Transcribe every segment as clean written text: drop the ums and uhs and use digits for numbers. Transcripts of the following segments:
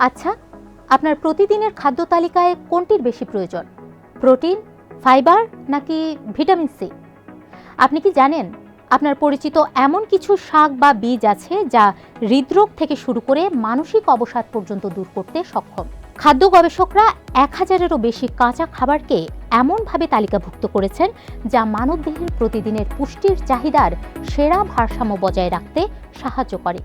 আচ্ছা, আপনার প্রতিদিনের খাদ্য তালিকায় কোনটির বেশি প্রয়োজন? প্রোটিন, ফাইবার নাকি ভিটামিন সি? আপনি কি জানেন আপনার পরিচিত এমন কিছু শাক বা বীজ আছে যা হৃদরোগ থেকে শুরু করে মানসিক অবসাদ পর্যন্ত দূর করতে সক্ষম? খাদ্য গবেষকরা 1000-এরও বেশি কাঁচা খাবারকে এমনভাবে তালিকাভুক্ত করেছেন যা মানবদেহের প্রতিদিনের পুষ্টির চাহিদার সেরা ভারসাম্য বজায় রাখতে সাহায্য করে।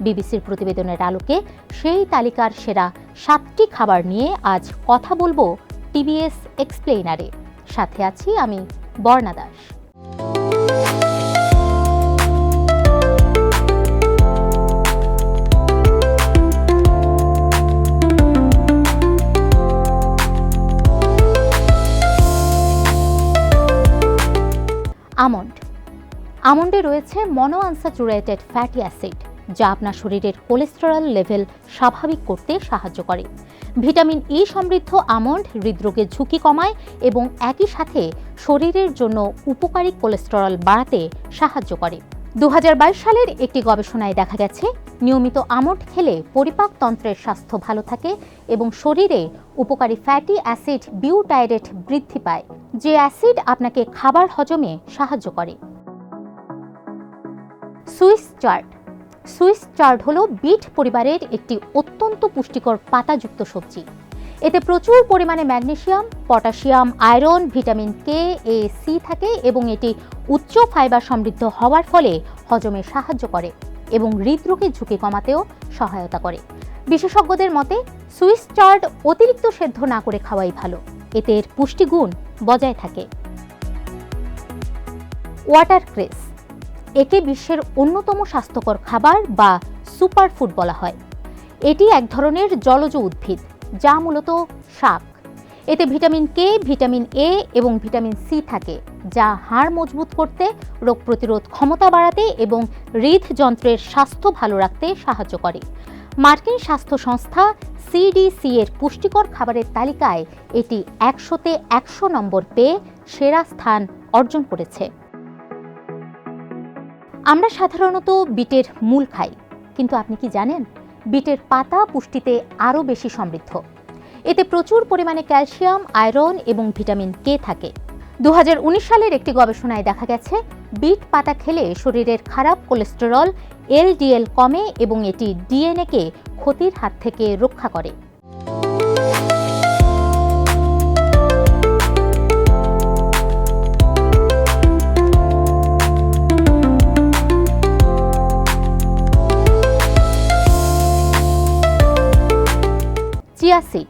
বিবিসির প্রতিবেদনের আলোকে সেই তালিকার সেরা 7টি খাবার নিয়ে আজ কথা বলবো টিবিএস এক্সপ্লেইনারে। সাথে আছি আমি বর্ণা দাস। আমন্ডে রয়েছে মনোআনস্যাচুরেটেড ফ্যাটি অ্যাসিড, যা আপনার শরীরের কোলেস্টেরল লেভেল স্বাভাবিক করতে সাহায্য করে। ভিটামিন ই সমৃদ্ধ আমন্ড হৃদরোগের ঝুঁকি কমায় এবং একই সাথে শরীরের জন্য উপকারী কোলেস্টেরল বাড়াতে সাহায্য করে। 2022 সালের একটি গবেষণায় দেখা গেছে নিয়মিত আমন্ড খেলে পরিপাকতন্ত্রের স্বাস্থ্য ভালো থাকে এবং শরীরে উপকারী ফ্যাটি অ্যাসিড বিউটাইরেট বৃদ্ধি পায়, যে অ্যাসিড আপনাকে খাবার হজমে সাহায্য করে। সুইস চার্ড হলো বিট পরিবারের একটি অত্যন্ত পুষ্টিকর পাতাযুক্ত সবজি। এতে প্রচুর পরিমাণে magnesium, potassium, iron, vitamin K, A, C থাকে এবং এটি উচ্চ ফাইবার সমৃদ্ধ হওয়ার ফলে হজমে সাহায্য করে এবং হৃদরোগের ঝুঁকি কমাতেও সহায়তা করে। বিশেষজ্ঞদের মতে সুইস চার্ড অতিরিক্ত সেদ্ধ না করে খাওয়াই ভালো, এতে এর পুষ্টিগুণ বজায় থাকে। ওয়াটারক্রেস, একে বিশ্বের অন্যতম স্বাস্থ্যকর খাবার বা সুপারফুড বলা হয়। এটি এক ধরনের জলজ উদ্ভিদ যা মূলত শাক। এতে ভিটামিন কে, ভিটামিন এ এবং ভিটামিন সি থাকে, যা হাড় মজবুত করতে, রোগ প্রতিরোধ ক্ষমতা বাড়াতে এবং হৃদযন্ত্রের স্বাস্থ্য ভালো রাখতে সাহায্য করে। মার্কিন স্বাস্থ্য সংস্থা সিডিসি এর পুষ্টিকর খাবারের তালিকায় এটি 100-তে 100 নম্বর পেয়ে সেরা স্থান অর্জন করেছে। আমরা সাধারণত বিটের মূল খাই, কিন্তু আপনি কি জানেন বিটের পাতা পুষ্টিতে আরও বেশি সমৃদ্ধ। এতে প্রচুর পরিমাণে ক্যালসিয়াম, আয়রন এবং ভিটামিন কে থাকে। 2019 সালের একটি গবেষণায় দেখা গেছে বিট পাতা খেলে শরীরের খারাপ কোলেস্টেরল এলডিএল কমে এবং এটি ডিএনএকে ক্ষতির হাত থেকে রক্ষা করে। চিয়া সিড,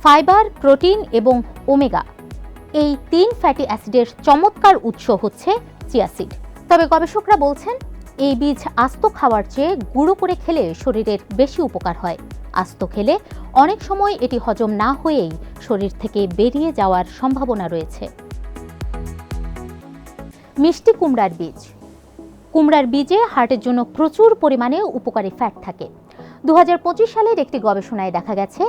ফাইবার, প্রোটিন এবং ওমেগা এই 3 ফ্যাটি অ্যাসিডের চমৎকার উৎস হচ্ছে চিয়া সিড। তবে গবেষকরা বলছেন এই বীজ আস্ত খাওয়ার চেয়ে গুঁড়ো করে খেলে শরীরের বেশি উপকার হয়। আস্ত খেলে অনেক সময় এটি হজম না হয়েই শরীর থেকে বেরিয়ে যাওয়ার সম্ভাবনা রয়েছে। মিষ্টি কুমড়ার বীজ, কুমড়ার বীজে হার্টের জন্য প্রচুর পরিমাণে উপকারী ফ্যাট থাকে। 2025 সালের একটি গবেষণায় দেখা গেছে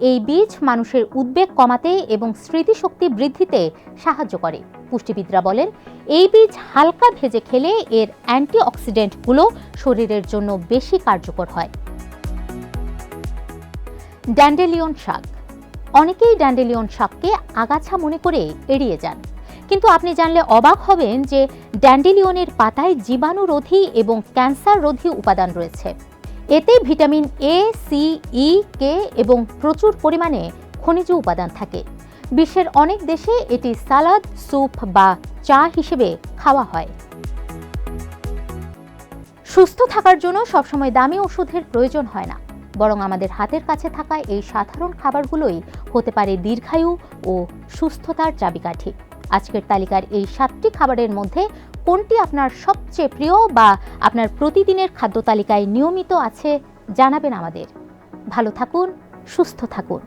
এই বীজ মানুষের উদ্বেগ কমাতে এবং স্মৃতিশক্তি বৃদ্ধিতে সাহায্য করে। পুষ্টিবিদরা বলেন এই বীজ হালকা ভেজে খেলে এর অ্যান্টিঅক্সিডেন্টগুলো শরীরের জন্য বেশি কার্যকর হয়। ড্যান্ডেলিয়ন শাক, অনেকেই ড্যান্ডেলিয়ন শাককে আগাছা মনে করে এড়িয়ে যান, কিন্তু আপনি জানলে অবাক হবেন যে ড্যান্ডেলিয়নের পাতায় জীবাণুরোধী এবং ক্যান্সার রোধী উপাদান রয়েছে। এতে ভিটামিন এ, সি, ই, কে এবং প্রচুর পরিমাণে খনিজ উপাদান থাকে। বিশ্বের অনেক দেশে এটি সালাদ, স্যুপ বা চা হিসেবে খাওয়া হয়। সুস্থ থাকার জন্য সবসময় দামি ওষুধের প্রয়োজন হয় না, বরং আমাদের হাতের কাছে থাকা এই সাধারণ খাবারগুলোই হতে পারে দীর্ঘায়ু ও সুস্থতার চাবিকাঠি। আজকের তালিকার এই 7টি খাবারের মধ্যে কোনটি আপনার সবচেয়ে প্রিয় বা আপনার প্রতিদিনের খাদ্য তালিকায় নিয়মিত আছে জানাবেন আমাদের। ভালো থাকুন, সুস্থ থাকুন।